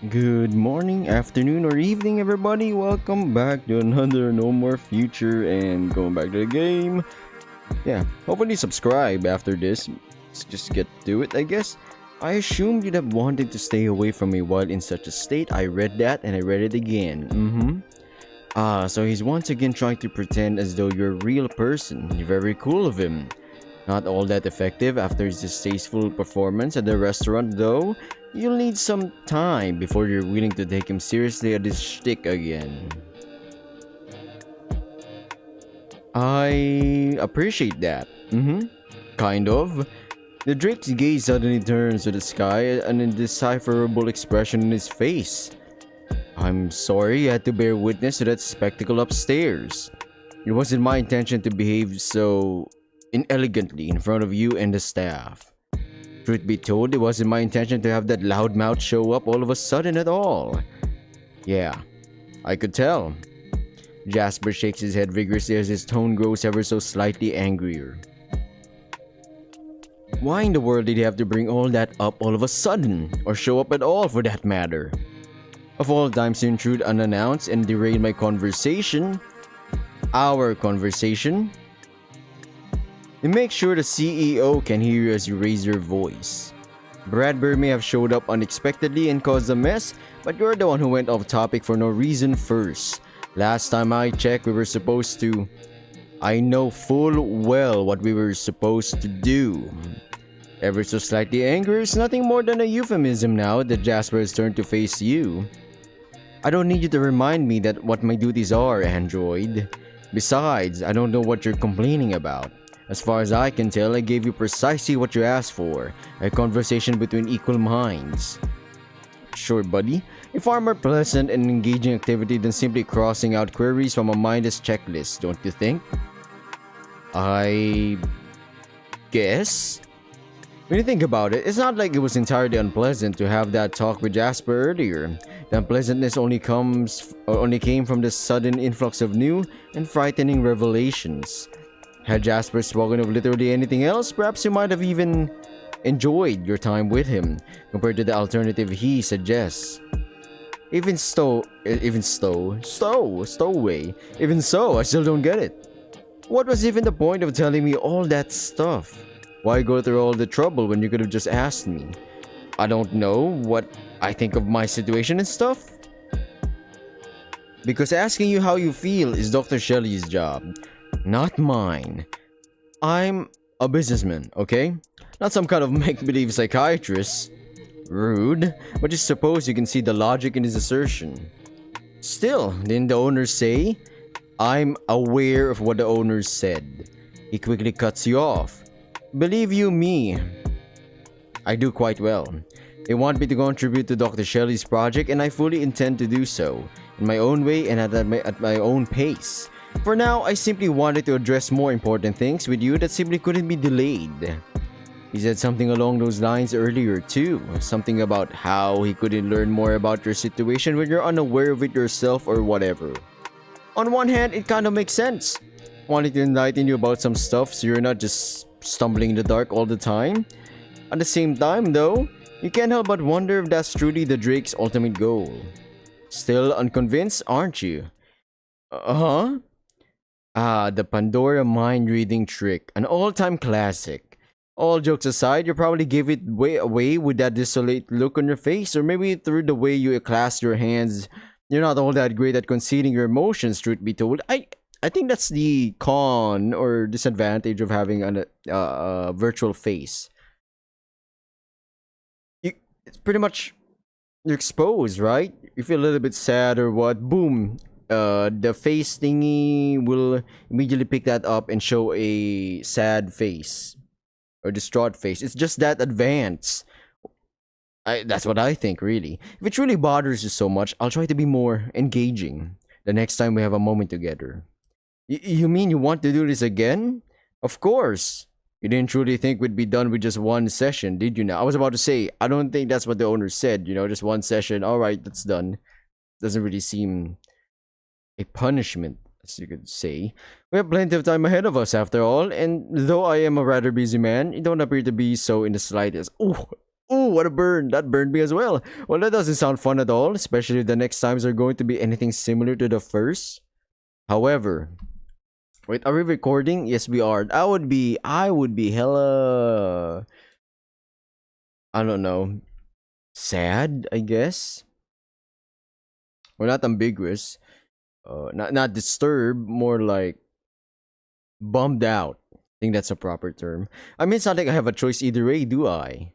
Good morning, afternoon, or evening, everybody. Welcome back to another No More Future and going back to the game. Yeah, hopefully subscribe after this. Let's just get to it, I guess. I assumed you'd have wanted to stay away from me while in such a state. I read that and I read it again. So he's once again trying to pretend as though you're a real person. Very cool of him. Not all that effective after his distasteful performance at the restaurant, though. You'll need some time before you're willing to take him seriously at his shtick again. I appreciate that. Kind of. The Drake's gaze suddenly turns to the sky, an indecipherable expression in his face. I'm sorry you had to bear witness to that spectacle upstairs. It wasn't my intention to behave so inelegantly in front of you and the staff. Truth be told, it wasn't my intention to have that loudmouth show up all of a sudden at all. Yeah, I could tell. Jasper shakes his head vigorously as his tone grows ever so slightly angrier. Why in the world did he have to bring all that up all of a sudden? Or show up at all for that matter? Of all times to intrude unannounced and derail my conversation, our conversation, and make sure the CEO can hear you as you raise your voice. Bradbury may have showed up unexpectedly and caused a mess, but you're the one who went off topic for no reason first. Last time I checked, we were supposed to... I know full well what we were supposed to do. Ever so slightly angry is nothing more than a euphemism now that Jasper has turned to face you. I don't need you to remind me that what my duties are, android. Besides, I don't know what you're complaining about. As far as I can tell, I gave you precisely what you asked for, a conversation between equal minds. Sure, buddy. A far more pleasant and engaging activity than simply crossing out queries from a mindless checklist, don't you think? I guess? When you think about it, it's not like it was entirely unpleasant to have that talk with Jasper earlier. The unpleasantness only came from the sudden influx of new and frightening revelations. Had Jasper spoken of literally anything else, perhaps you might have even enjoyed your time with him, compared to the alternative he suggests. Even so, I still don't get it. What was even the point of telling me all that stuff? Why go through all the trouble when you could have just asked me? I don't know what I think of my situation and stuff. Because asking you how you feel is Dr. Shelley's job, not mine. I'm a businessman, okay? Not some kind of make-believe psychiatrist. Rude, but just suppose you can see the logic in his assertion. Still, didn't the owner say? I'm aware of what the owner said. He quickly cuts you off. Believe you me, I do quite well. They want me to contribute to Dr. Shelley's project and I fully intend to do so, in my own way and at my own pace. For now, I simply wanted to address more important things with you that simply couldn't be delayed. He said something along those lines earlier too, something about how he couldn't learn more about your situation when you're unaware of it yourself or whatever. On one hand, it kind of makes sense. Wanting to enlighten you about some stuff so you're not just stumbling in the dark all the time. At the same time though, you can't help but wonder if that's truly the Drake's ultimate goal. Still unconvinced, aren't you? Uh-huh. The Pandora mind-reading trick, an all-time classic. All jokes aside, you probably gave it away with that desolate look on your face, or maybe through the way you clasp your hands. You're not all that great at concealing your emotions, truth be told. I think that's the con or disadvantage of having a virtual face. It's pretty much you're exposed, right? You feel a little bit sad or what? Boom. The face thingy will immediately pick that up and show a sad face or distraught face. It's just that advanced. That's what I think, really. If it really bothers you so much, I'll try to be more engaging the next time we have a moment together. You mean you want to do this again? Of course. You didn't truly think we'd be done with just one session, did you now? I was about to say, I don't think that's what the owner said, just one session. Alright, that's done. Doesn't really seem a punishment, as you could say. We have plenty of time ahead of us after all, and though I am a rather busy man, you don't appear to be so in the slightest. Ooh, Ooh, what a burn. That burned me as well. Well, that doesn't sound fun at all, especially if the next times are going to be anything similar to the first. However, wait, are we recording? Yes, we are. I would be hella, I don't know, sad, I guess. Or not ambiguous. Not disturbed, more like bummed out. I think that's a proper term. I mean, it's not like I have a choice either way, do I?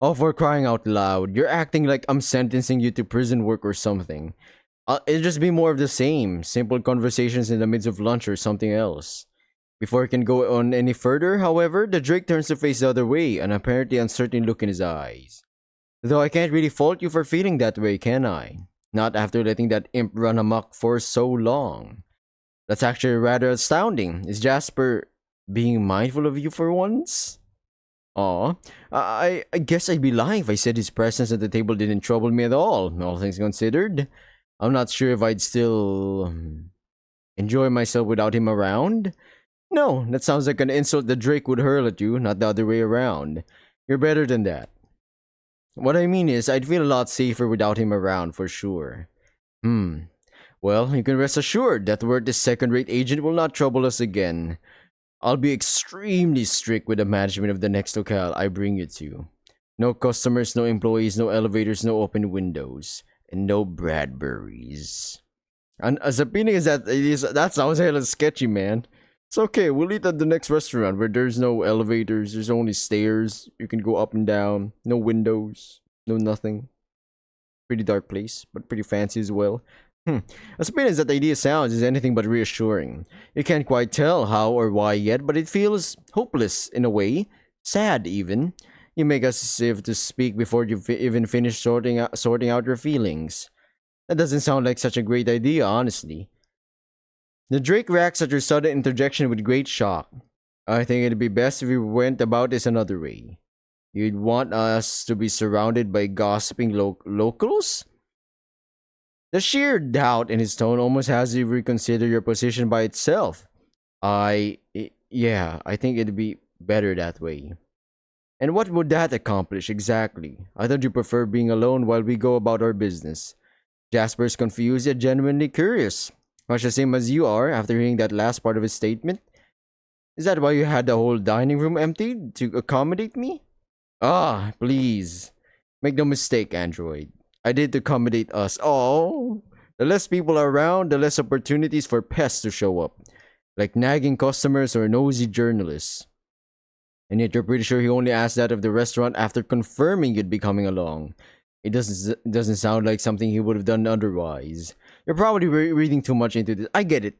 Oh, for crying out loud. You're acting like I'm sentencing you to prison work or something. It'll just be more of the same. Simple conversations in the midst of lunch or something else. Before it can go on any further, however, the Drake turns to face the other way, an apparently uncertain look in his eyes. Though I can't really fault you for feeling that way, can I? Not after letting that imp run amok for so long. That's actually rather astounding. Is Jasper being mindful of you for once? Aw, I guess I'd be lying if I said his presence at the table didn't trouble me at all things considered. I'm not sure if I'd still enjoy myself without him around. No, that sounds like an insult that Drake would hurl at you, not the other way around. You're better than that. What I mean is, I'd feel a lot safer without him around, for sure. Well, you can rest assured that this second-rate agent will not trouble us again. I'll be extremely strict with the management of the next locale I bring you to. No customers, no employees, no elevators, no open windows, and no Bradburys. And as appealing as that is, that sounds hella sketchy, man. It's okay, we'll eat at the next restaurant where there's no elevators, there's only stairs, you can go up and down, no windows, no nothing. Pretty dark place, but pretty fancy as well. As appealing as that idea sounds, is anything but reassuring. You can't quite tell how or why yet, but it feels hopeless in a way, sad even. You make us as if to speak before you even finish sorting out your feelings. That doesn't sound like such a great idea, honestly. The Drake reacts at your sudden interjection with great shock. I think it'd be best if we went about this another way. You'd want us to be surrounded by gossiping locals? The sheer doubt in his tone almost has you reconsider your position by itself. Yeah, I think it'd be better that way. And what would that accomplish exactly? I thought you prefer being alone while we go about our business. Jasper's confused yet genuinely curious. Much the same as you are after hearing that last part of his statement. Is that why you had the whole dining room emptied? To accommodate me? Ah, please. Make no mistake, Android. I did accommodate us. Oh, the less people are around, the less opportunities for pests to show up. Like nagging customers or nosy journalists. And yet you're pretty sure he only asked that of the restaurant after confirming you'd be coming along. It doesn't sound like something he would have done otherwise. You're probably reading too much into this. I get it.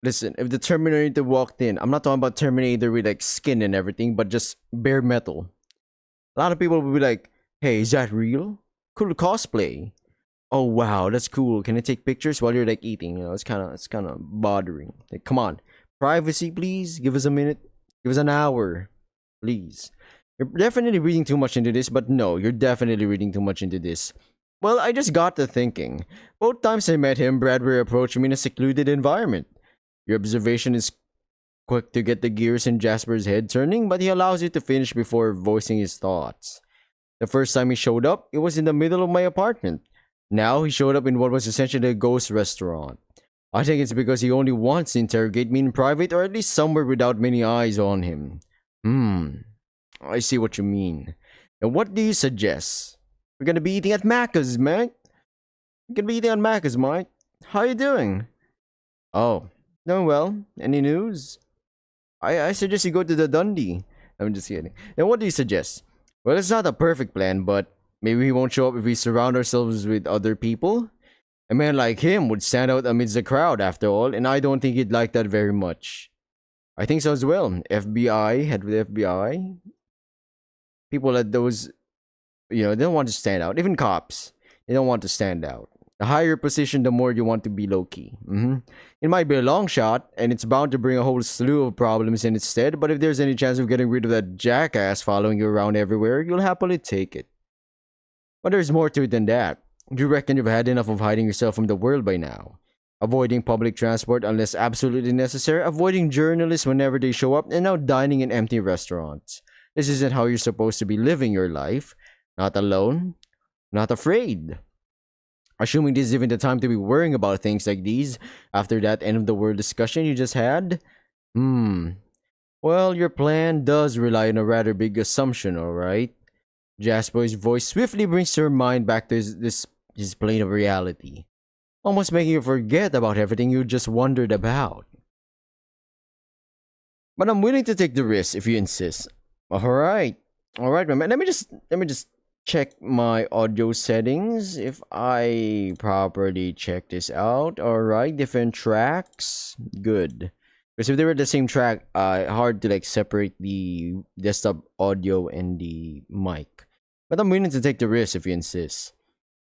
Listen, if the Terminator walked in, I'm not talking about Terminator with like skin and everything, but just bare metal. A lot of people will be like, hey, is that real? Cool cosplay. Oh wow, that's cool. Can I take pictures while you're like eating? You know, it's kinda bothering. Like, come on. Privacy, please. Give us a minute. Give us an hour. Please. You're definitely reading too much into this, but no, you're definitely reading too much into this. Well, I just got to thinking. Both times I met him, Bradbury approached me in a secluded environment. Your observation is quick to get the gears in Jasper's head turning, but he allows you to finish before voicing his thoughts. The first time he showed up, it was in the middle of my apartment. Now he showed up in what was essentially a ghost restaurant. I think it's because he only wants to interrogate me in private or at least somewhere without many eyes on him. I see what you mean. And what do you suggest? We're gonna be eating at Macca's, Mike. We're gonna be eating at Macca's, Mike. How you doing? Oh, doing well. Any news? I suggest you go to the Dundee. I'm just kidding. And what do you suggest? Well, it's not a perfect plan, but maybe he won't show up if we surround ourselves with other people. A man like him would stand out amidst the crowd, after all, and I don't think he'd like that very much. I think so as well. FBI, head with FBI. People at those, they don't want to stand out. Even cops, they don't want to stand out. The higher your position, the more you want to be low-key. It might be a long shot, and it's bound to bring a whole slew of problems in its stead, but if there's any chance of getting rid of that jackass following you around everywhere, you'll happily take it. But there's more to it than that. Do you reckon you've had enough of hiding yourself from the world by now? Avoiding public transport unless absolutely necessary, avoiding journalists whenever they show up, and now dining in empty restaurants. This isn't how you're supposed to be living your life. Not alone, not afraid. Assuming this is even the time to be worrying about things like these after that end of the world discussion you just had? Well, your plan does rely on a rather big assumption, alright? Jasper's voice swiftly brings your mind back to his plane of reality, almost making you forget about everything you just wondered about. But I'm willing to take the risk if you insist. Alright. Alright, my man. Let me just check my audio settings if I properly check this out. Alright, different tracks. Good. Because if they were the same track, hard to like separate the desktop audio and the mic. But I'm willing to take the risk if you insist.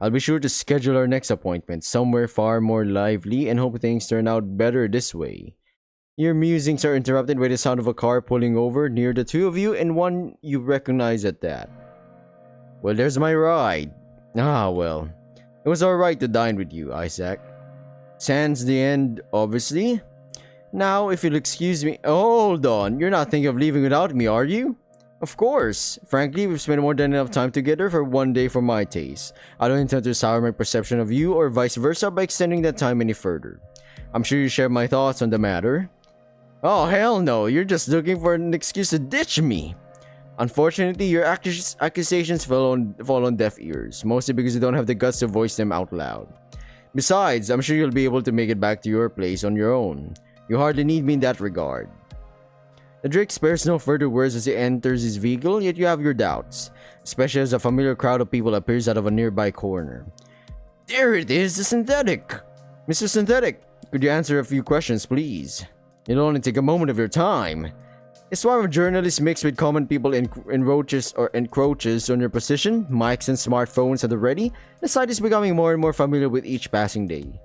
I'll be sure to schedule our next appointment somewhere far more lively and hope things turn out better this way. Your musings are interrupted by the sound of a car pulling over near the two of you and one you recognize at that. Well, there's my ride. Ah, well. It was alright to dine with you, Isaac. Sans the end, obviously. Now, if you'll excuse me... Hold on, you're not thinking of leaving without me, are you? Of course. Frankly, we've spent more than enough time together for one day for my taste. I don't intend to sour my perception of you or vice versa by extending that time any further. I'm sure you share my thoughts on the matter. Oh, hell no. You're just looking for an excuse to ditch me. Unfortunately, your accusations fall on deaf ears, mostly because you don't have the guts to voice them out loud. Besides, I'm sure you'll be able to make it back to your place on your own. You hardly need me in that regard. The Drake spares no further words as he enters his vehicle, yet you have your doubts, especially as a familiar crowd of people appears out of a nearby corner. There it is, the synthetic! Mr. Synthetic, could you answer a few questions, please? It'll only take a moment of your time. A swarm of journalists mixed with common people encroaches on your position, mics and smartphones at the ready. The site is becoming more and more familiar with each passing day.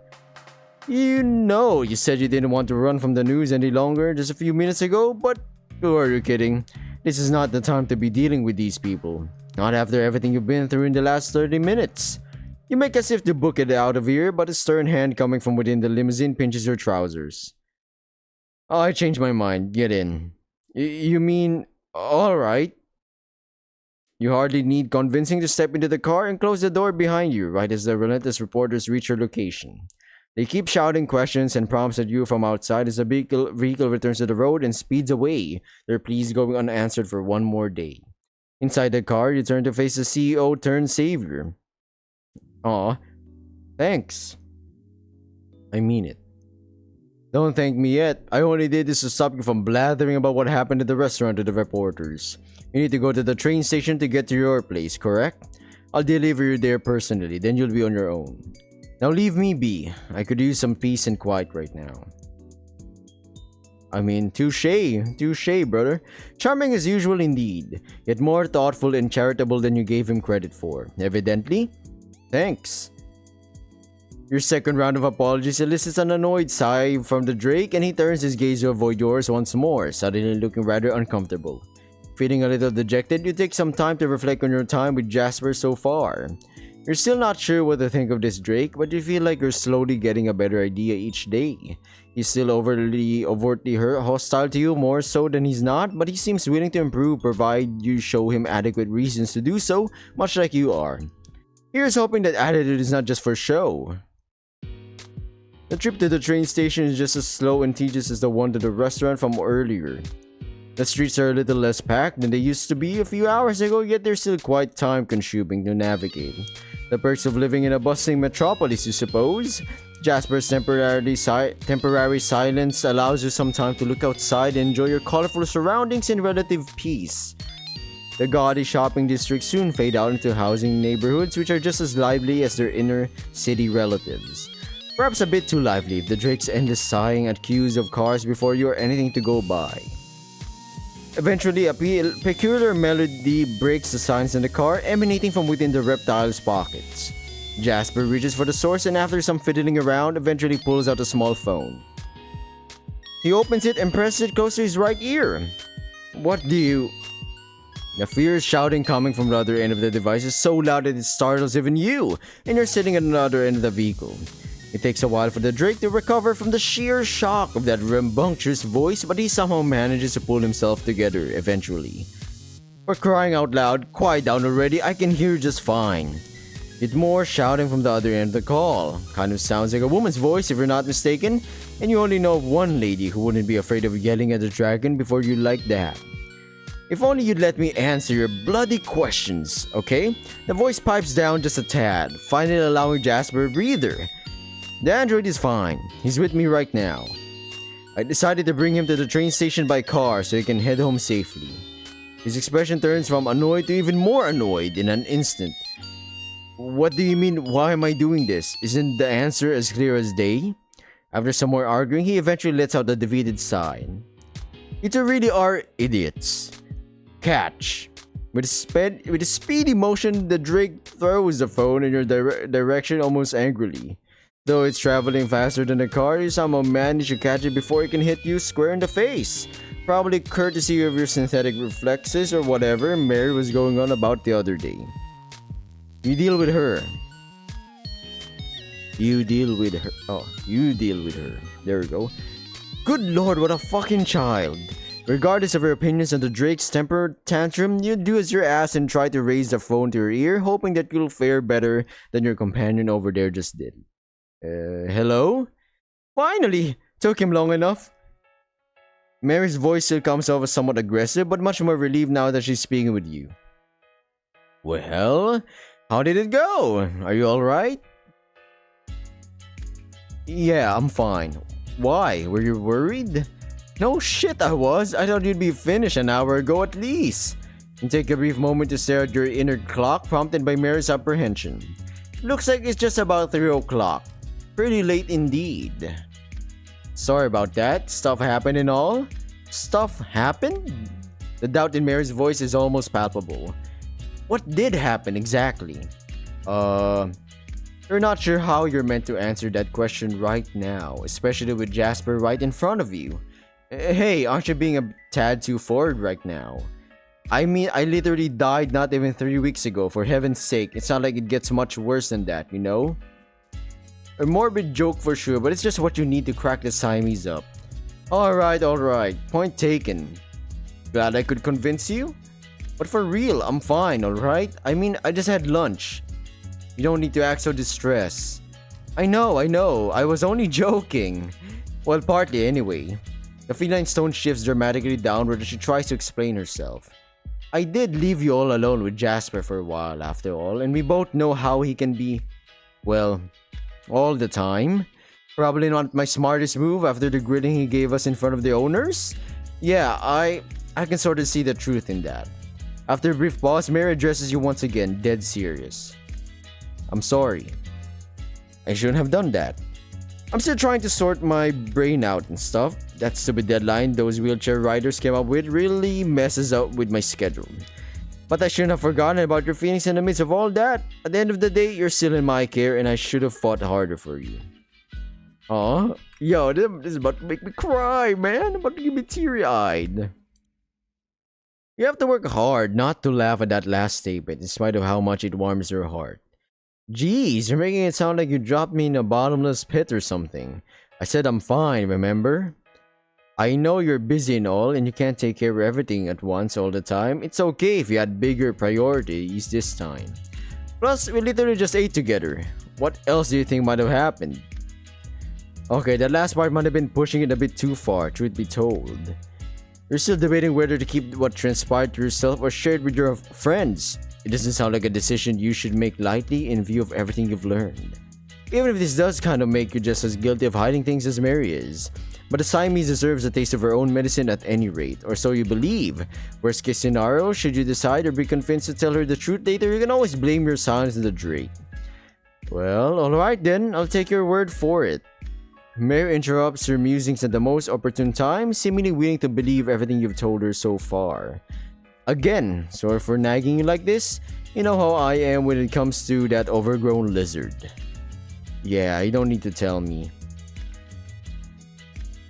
You know, you said you didn't want to run from the news any longer just a few minutes ago, but who are you kidding? This is not the time to be dealing with these people. Not after everything you've been through in the last 30 minutes. You make as if to book it out of here, but a stern hand coming from within the limousine pinches your trousers. Oh, I changed my mind. Get in. You mean, alright. You hardly need convincing to step into the car and close the door behind you right as the relentless reporters reach your location. They keep shouting questions and prompts at you from outside as the vehicle returns to the road and speeds away, their pleas going unanswered for one more day. Inside the car, you turn to face the CEO turned savior. Aw, thanks. I mean it. Don't thank me yet. I only did this to stop you from blathering about what happened at the restaurant to the reporters. You need to go to the train station to get to your place, correct? I'll deliver you there personally, then you'll be on your own. Now leave me be. I could use some peace and quiet right now. I mean, touche, brother. Charming as usual indeed, yet more thoughtful and charitable than you gave him credit for. Evidently. Thanks. Your second round of apologies elicits an annoyed sigh from the Drake and he turns his gaze to avoid yours once more, suddenly looking rather uncomfortable. Feeling a little dejected, you take some time to reflect on your time with Jasper so far. You're still not sure what to think of this Drake, but you feel like you're slowly getting a better idea each day. He's still overtly hostile to you, more so than he's not, but he seems willing to improve provided you show him adequate reasons to do so, much like you are. Here's hoping that attitude is not just for show. The trip to the train station is just as slow and tedious as the one to the restaurant from earlier. The streets are a little less packed than they used to be a few hours ago, yet they're still quite time-consuming to navigate. The perks of living in a bustling metropolis, you suppose? Jasper's temporary silence allows you some time to look outside and enjoy your colorful surroundings in relative peace. The gaudy shopping districts soon fade out into housing neighborhoods which are just as lively as their inner city relatives. Perhaps a bit too lively if the Drake's endless sighing at queues of cars before you are anything to go by. Eventually, a peculiar melody breaks the silence in the car, emanating from within the reptile's pockets. Jasper reaches for the source and after some fiddling around, eventually pulls out a small phone. He opens it and presses it close to his right ear. What do you... The fierce shouting coming from the other end of the device is so loud that it startles even you, and you're sitting at another end of the vehicle. It takes a while for the Drake to recover from the sheer shock of that rambunctious voice, but he somehow manages to pull himself together eventually. For crying out loud, quiet down already, I can hear you just fine. Yet more shouting from the other end of the call. Kind of sounds like a woman's voice if you're not mistaken, and you only know of one lady who wouldn't be afraid of yelling at the dragon before you like that. If only you'd let me answer your bloody questions, okay? The voice pipes down just a tad, finally allowing Jasper a breather. The android is fine. He's with me right now. I decided to bring him to the train station by car so he can head home safely. His expression turns from annoyed to even more annoyed in an instant. What do you mean, why am I doing this? Isn't the answer as clear as day? After some more arguing, he eventually lets out a defeated sigh. You two really are idiots. Catch. With a speedy motion, the Drake throws the phone in your direction almost angrily. Though it's traveling faster than the car, you somehow manage to catch it before it can hit you square in the face. Probably courtesy of your synthetic reflexes or whatever Mary was going on about the other day. You deal with her. You deal with her. Oh, you deal with her. There we go. Good lord, what a fucking child. Regardless of her opinions on the Drake's temper tantrum, you do as you're asked and try to raise the phone to your ear, hoping that you'll fare better than your companion over there just did. Hello? Finally! Took him long enough. Mary's voice still comes off as somewhat aggressive, but much more relieved now that she's speaking with you. Well, how did it go? Are you alright? Yeah, I'm fine. Why? Were you worried? No shit, I was. I thought you'd be finished an hour ago at least. And take a brief moment to stare at your inner clock, prompted by Mary's apprehension. Looks like it's just about 3 o'clock. Pretty late indeed. Sorry about that. Stuff happened and all? Stuff happened? The doubt in Mary's voice is almost palpable. What did happen exactly? You're not sure how you're meant to answer that question right now, especially with Jasper right in front of you. Hey, aren't you being a tad too forward right now? I mean, I literally died not even 3 weeks ago, for heaven's sake. It's not like it gets much worse than that, you know? A morbid joke for sure, but it's just what you need to crack the Siamese up. Alright. Point taken. Glad I could convince you? But for real, I'm fine, alright? I mean, I just had lunch. You don't need to act so distressed. I know. I was only joking. Well, partly anyway. The feline's tone shifts dramatically downward as she tries to explain herself. I did leave you all alone with Jasper for a while, after all, and we both know how he can be, well, all the time. Probably not my smartest move after the grilling he gave us in front of the owners. Yeah, I can sort of see the truth in that. After a brief pause, Mary addresses you once again, dead serious. I'm sorry. I shouldn't have done that. I'm still trying to sort my brain out and stuff. That stupid deadline those wheelchair riders came up with really messes up with my schedule. But I shouldn't have forgotten about your feelings in the midst of all that. At the end of the day, you're still in my care and I should have fought harder for you. Aw, yo, this is about to make me cry, man. About to get me teary-eyed. You have to work hard not to laugh at that last statement in spite of how much it warms your heart. Jeez, you're making it sound like you dropped me in a bottomless pit or something. I said I'm fine, remember? I know you're busy and all, and you can't take care of everything at once all the time. It's okay if you had bigger priorities this time. Plus, we literally just ate together. What else do you think might have happened? Okay, that last part might have been pushing it a bit too far, truth be told. You're still debating whether to keep what transpired to yourself or share it with your friends. It doesn't sound like a decision you should make lightly in view of everything you've learned. Even if this does kind of make you just as guilty of hiding things as Mary is. But the Siamese deserves a taste of her own medicine at any rate, or so you believe. Worst case scenario, should you decide or be convinced to tell her the truth later, you can always blame your silence on the Drake. Well, alright then, I'll take your word for it. Mary interrupts her musings at the most opportune time, seemingly willing to believe everything you've told her so far. Again, sorry for nagging you like this. You know how I am when it comes to that overgrown lizard. Yeah, you don't need to tell me.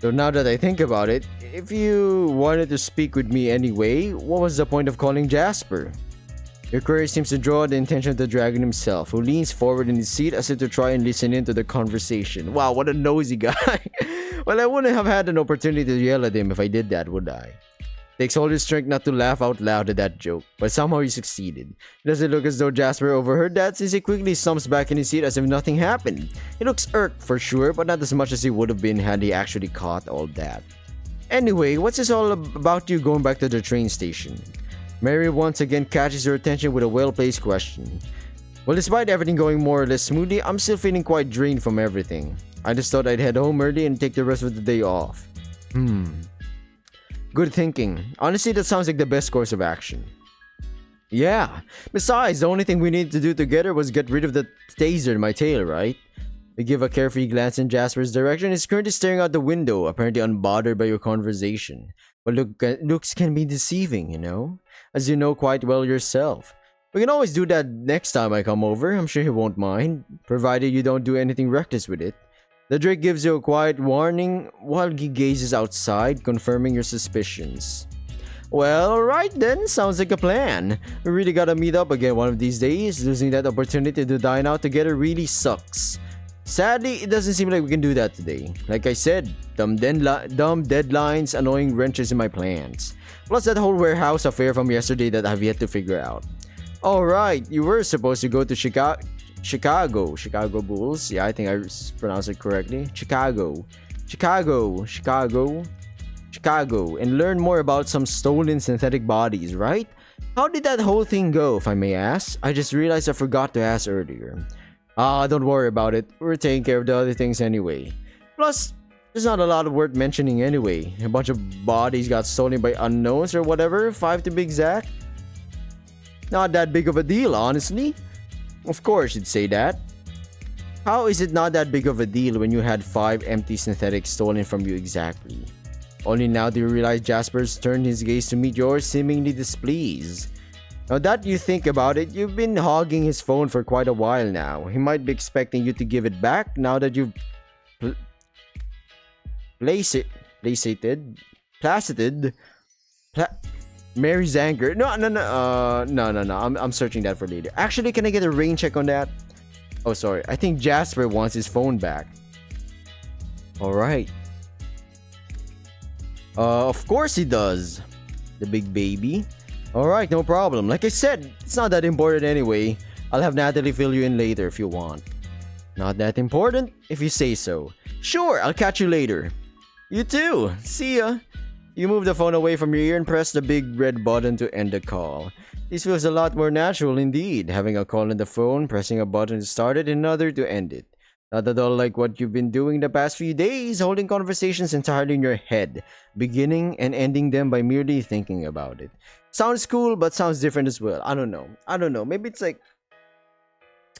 So now that I think about it, if you wanted to speak with me anyway, what was the point of calling Jasper? Your query seems to draw the attention of the dragon himself, who leans forward in his seat as if to try and listen in to the conversation. Wow, what a nosy guy. Well, I wouldn't have had an opportunity to yell at him if I did that, would I? Takes all his strength not to laugh out loud at that joke, but somehow he succeeded. Does it look as though Jasper overheard that, since he quickly slumps back in his seat as if nothing happened? He looks irked for sure, but not as much as he would have been had he actually caught all that. Anyway, what's this all about you going back to the train station? Mary once again catches her attention with a well-placed question. Well, despite everything going more or less smoothly, I'm still feeling quite drained from everything. I just thought I'd head home early and take the rest of the day off. Good thinking. Honestly, that sounds like the best course of action. Yeah. Besides, the only thing we needed to do together was get rid of the taser in my tail, right? We give a carefree glance in Jasper's direction. He's currently staring out the window, apparently unbothered by your conversation. But looks can be deceiving, you know? As you know quite well yourself. We can always do that next time I come over. I'm sure he won't mind, provided you don't do anything reckless with it. The Drake gives you a quiet warning while he gazes outside, confirming your suspicions. Well, alright then, sounds like a plan. We really gotta meet up again one of these days. Losing that opportunity to dine out together really sucks. Sadly, it doesn't seem like we can do that today. Like I said, dumb deadlines, annoying wrenches in my plans. Plus that whole warehouse affair from yesterday that I've yet to figure out. Alright, you were supposed to go to Chicago Bulls. Yeah, I think I pronounced it correctly. Chicago, and learn more about some stolen synthetic bodies, right? How did that whole thing go, if I may ask? I just realized I forgot to ask earlier. Don't worry about it. We're taking care of the other things anyway. Plus, there's not a lot of worth mentioning anyway. A bunch of bodies got stolen by unknowns or whatever, 5 to be exact. Not that big of a deal, honestly. Of course you'd say that. How is it not that big of a deal when you had 5 empty synthetics stolen from you exactly? Only now do you realize Jasper's turned his gaze to meet yours, seemingly displeased. Now that you think about it, you've been hogging his phone for quite a while now. He might be expecting you to give it back now that you've Mary's anger. No. I'm searching that for later. Actually, can I get a rain check on that? Oh, sorry. I think Jasper wants his phone back. Alright. Of course he does. The big baby. Alright, no problem. Like I said, it's not that important anyway. I'll have Natalie fill you in later if you want. Not that important? If you say so. Sure, I'll catch you later. You too. See ya. You move the phone away from your ear and press the big red button to end the call. This feels a lot more natural indeed, having a call on the phone, pressing a button to start it, and another to end it. Not at all like what you've been doing the past few days, holding conversations entirely in your head, beginning and ending them by merely thinking about it. Sounds cool, but sounds different as well. I don't know. Maybe it's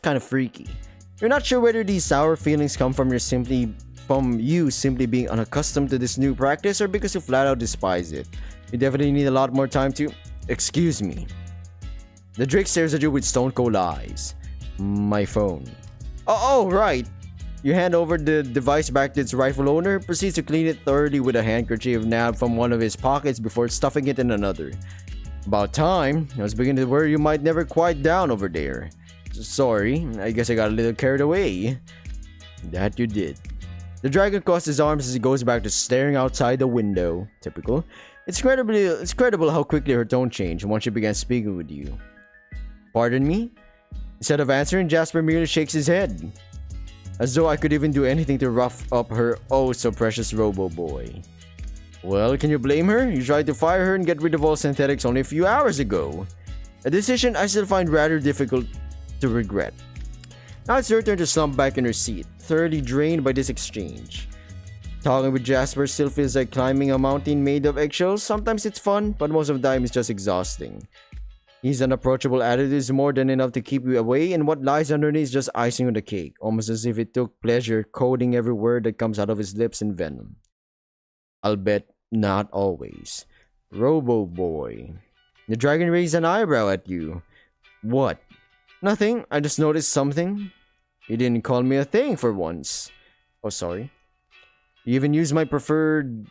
kind of freaky. You're not sure whether these sour feelings come from you simply being unaccustomed to this new practice or because you flat out despise it. You definitely need a lot more time to... Excuse me. The Drake stares at you with stone cold eyes. My phone. Oh, right. You hand over the device back to its rightful owner, proceeds to clean it thoroughly with a handkerchief nabbed from one of his pockets before stuffing it in another. About time. I was beginning to worry you might never quiet down over there. Sorry, I guess I got a little carried away. That you did. The dragon crossed his arms as he goes back to staring outside the window. Typical. It's incredible how quickly her tone changed once she began speaking with you. Pardon me? Instead of answering, Jasper merely shakes his head. As though I could even do anything to rough up her oh so precious robo-boy. Well, can you blame her? You tried to fire her and get rid of all synthetics only a few hours ago. A decision I still find rather difficult to regret. Now it's her turn to slump back in her seat, thoroughly drained by this exchange. Talking with Jasper still feels like climbing a mountain made of eggshells. Sometimes it's fun, but most of the time it's just exhausting. His unapproachable attitude is more than enough to keep you away, and what lies underneath is just icing on the cake, almost as if it took pleasure coating every word that comes out of his lips in venom. I'll bet not always. Robo Boy. The dragon raised an eyebrow at you. What? Nothing. I just noticed something. You didn't call me a thing for once. Oh, sorry. You even used my preferred...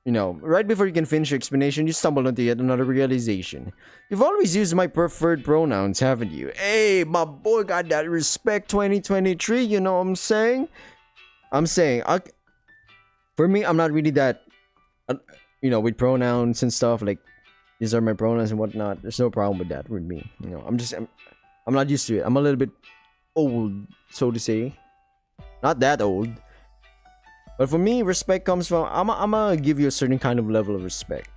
right before you can finish your explanation, you stumbled onto yet another realization. You've always used my preferred pronouns, haven't you? Hey, my boy got that respect 2023, you know what I'm saying? For me, I'm not really that... with pronouns and stuff, like these are my pronouns and whatnot. There's no problem with that with me. I'm not used to it. I'm a little bit old, so to say. Not that old. But for me, respect comes from I'm gonna give you a certain kind of level of respect.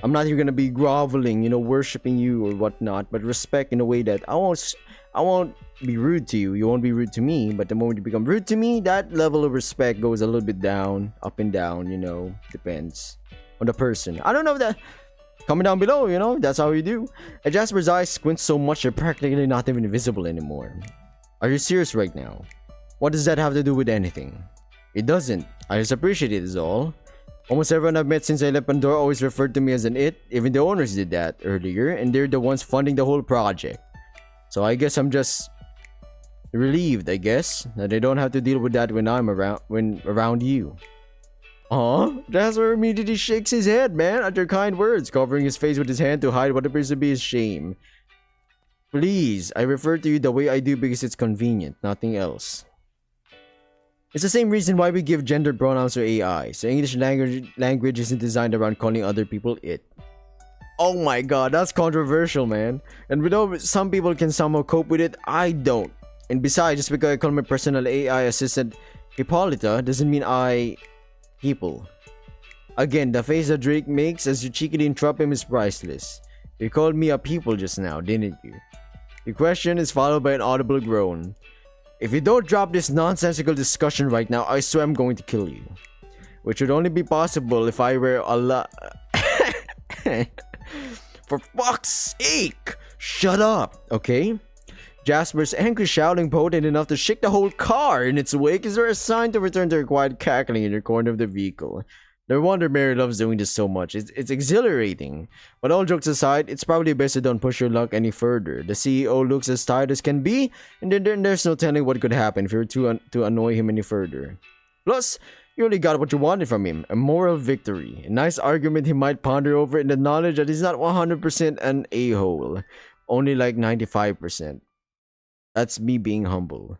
I'm not even gonna be groveling, worshiping you or whatnot, but respect in a way that I won't be rude to you. You won't be rude to me, but the moment you become rude to me, that level of respect goes a little bit down, up and down, depends on the person. I don't know if that comment down below, that's how you do. And Jasper's eyes squint so much they're practically not even visible anymore. Are you serious right now? What does that have to do with anything? It doesn't. I just appreciate it is all. Almost everyone I've met since I left Pandora always referred to me as an it. Even the owners did that earlier, and they're the ones funding the whole project. So I guess I'm just relieved, that I don't have to deal with that when I'm around you. Jasper immediately shakes his head, man, at your kind words, covering his face with his hand to hide what appears to be his shame. Please, I refer to you the way I do because it's convenient, nothing else. It's the same reason why we give gendered pronouns to AI, so English language isn't designed around calling other people it. Oh my god, that's controversial, man. And though some people can somehow cope with it, I don't. And besides, just because I call my personal AI assistant Hippolyta doesn't mean people. Again, the face that Drake makes as you cheekily interrupt him is priceless. You called me a people just now, didn't you? The question is followed by an audible groan. If you don't drop this nonsensical discussion right now, I swear I'm going to kill you. Which would only be possible if I were For fuck's sake! Shut up, okay? Jasper's angry shouting potent enough to shake the whole car in its wake is there a sign to return to her quiet cackling in the corner of the vehicle. No wonder Mary loves doing this so much. It's exhilarating. But all jokes aside, it's probably best to don't push your luck any further. The CEO looks as tired as can be, and then there's no telling what could happen if you were to annoy him any further. Plus, you only got what you wanted from him, a moral victory. A nice argument he might ponder over in the knowledge that he's not 100% an a-hole. Only like 95%. That's me being humble.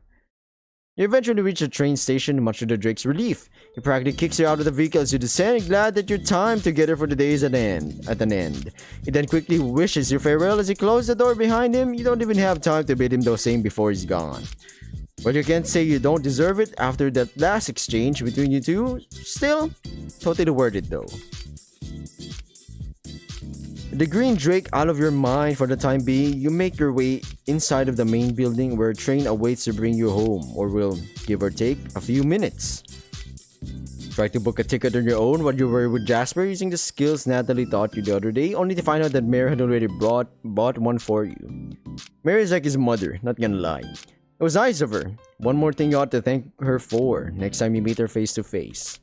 You eventually reach the train station, much to the Drake's relief. He practically kicks you out of the vehicle as you descend, glad that your time together for the day is at an end. He then quickly wishes you farewell as he closes the door behind him. You don't even have time to bid him the same before he's gone. But you can't say you don't deserve it after that last exchange between you two. Still, totally worth it though. The green Drake out of your mind for the time being, you make your way inside of the main building where a train awaits to bring you home, or will, give or take, a few minutes. Try to book a ticket on your own while you were with Jasper using the skills Natalie taught you the other day, only to find out that Mary had already bought one for you. Mary is like his mother, not gonna lie. It was nice of her. One more thing you ought to thank her for next time you meet her face to face.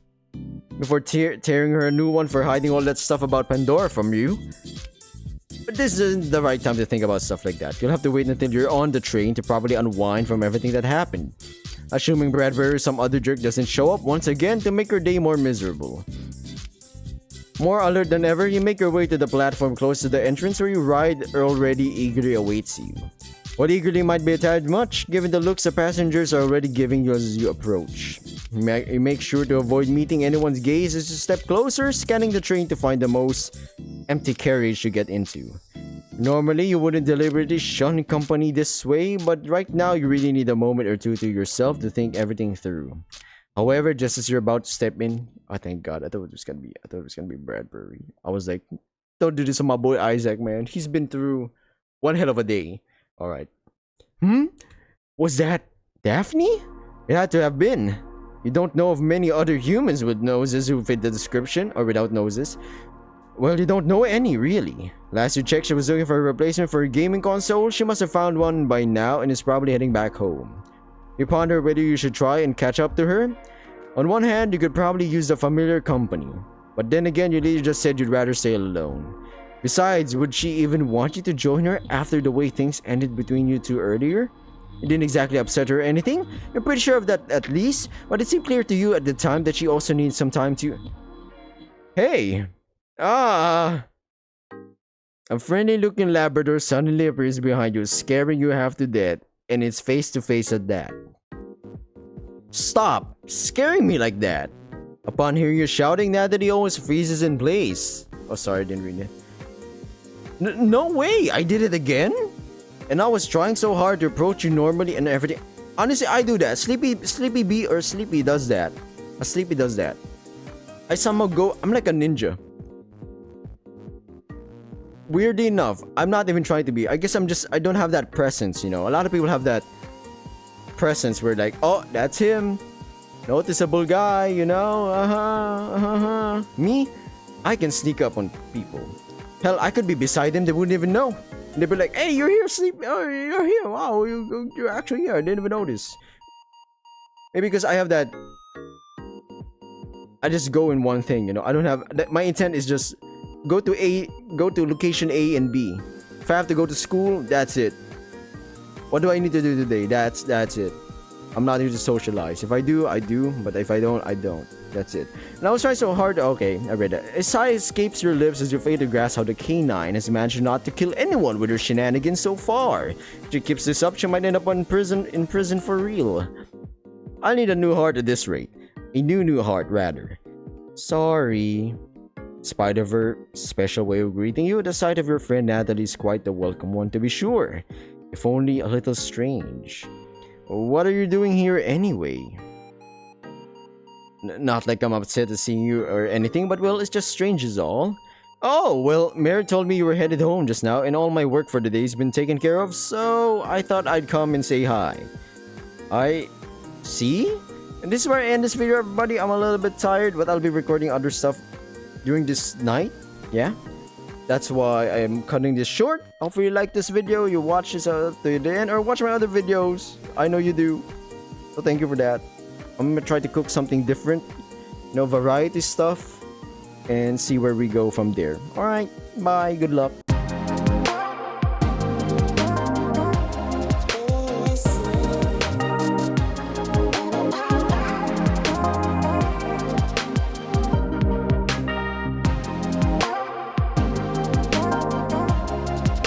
Before tearing her a new one for hiding all that stuff about Pandora from you. But this isn't the right time to think about stuff like that. You'll have to wait until you're on the train to properly unwind from everything that happened. Assuming Bradbury or some other jerk doesn't show up once again to make your day more miserable. More alert than ever, you make your way to the platform close to the entrance where your ride already eagerly awaits you. What eagerly might be a tad much, given the looks the passengers are already giving you as you approach. You make sure to avoid meeting anyone's gaze as you step closer, scanning the train to find the most empty carriage to get into. Normally, you wouldn't deliberately shun company this way, but right now you really need a moment or two to yourself to think everything through. However, just as you're about to step in, oh thank God, I thought it was gonna be Bradbury. I was like, don't do this to my boy Isaac, man. He's been through one hell of a day. Alright. Was that Daphne? It had to have been. You don't know of many other humans with noses who fit the description, or without noses. Well, you don't know any, really. Last you checked, she was looking for a replacement for a gaming console. She must have found one by now and is probably heading back home. You ponder whether you should try and catch up to her. On one hand, you could probably use a familiar company. But then again, you literally just said you'd rather stay alone. Besides, would she even want you to join her after the way things ended between you two earlier? It didn't exactly upset her or anything. You're pretty sure of that at least. But it seemed clear to you at the time that she also needs some time to... Hey! A friendly looking Labrador suddenly appears behind you, scaring you half to death. And it's face to face at that. Stop scaring me like that. Upon hearing you shouting, Natalie always freezes in place. Oh, sorry, I didn't read it. No way! I did it again? And I was trying so hard to approach you normally and everything. Honestly, I do that. Sleepy B or Sleepy does that. Sleepy does that. I somehow go... I'm like a ninja. Weirdly enough, I'm not even trying to be. I guess I don't have that presence, you know. A lot of people have that presence where like, oh, that's him. Noticeable guy, you know. Me? I can sneak up on people. Hell, I could be beside them, they wouldn't even know. They'd be like, hey, you're here, Sleepy. Oh, you're here. Wow, you're actually here. I didn't even notice. Maybe because I have that... I just go in one thing, you know. I don't have... My intent is just go to location A and B. If I have to go to school, that's it. What do I need to do today? That's it. I'm not here to socialize. If I do, I do. But if I don't, I don't. That's it. And I was trying so hard. Okay, I read it. A sigh escapes your lips as you fail to grasp how the canine has managed not to kill anyone with her shenanigans so far. If she keeps this up, she might end up in prison for real. I need a new heart at this rate. A new heart, rather. Sorry. In spite of her special way of greeting you, the sight of your friend Natalie is quite the welcome one, to be sure. If only a little strange. What are you doing here anyway? Not like I'm upset at seeing you or anything, but well, it's just strange is all. Oh, well, Mary told me you were headed home just now and all my work for the day has been taken care of, so I thought I'd come and say hi. I see? And this is where I end this video, everybody. I'm a little bit tired, but I'll be recording other stuff during this night. Yeah? That's why I'm cutting this short. Hopefully you like this video, you watch this to the end, or watch my other videos. I know you do. So thank you for that. I'm gonna try to cook something different, you know, variety stuff, and see where we go from there. Alright, bye, good luck.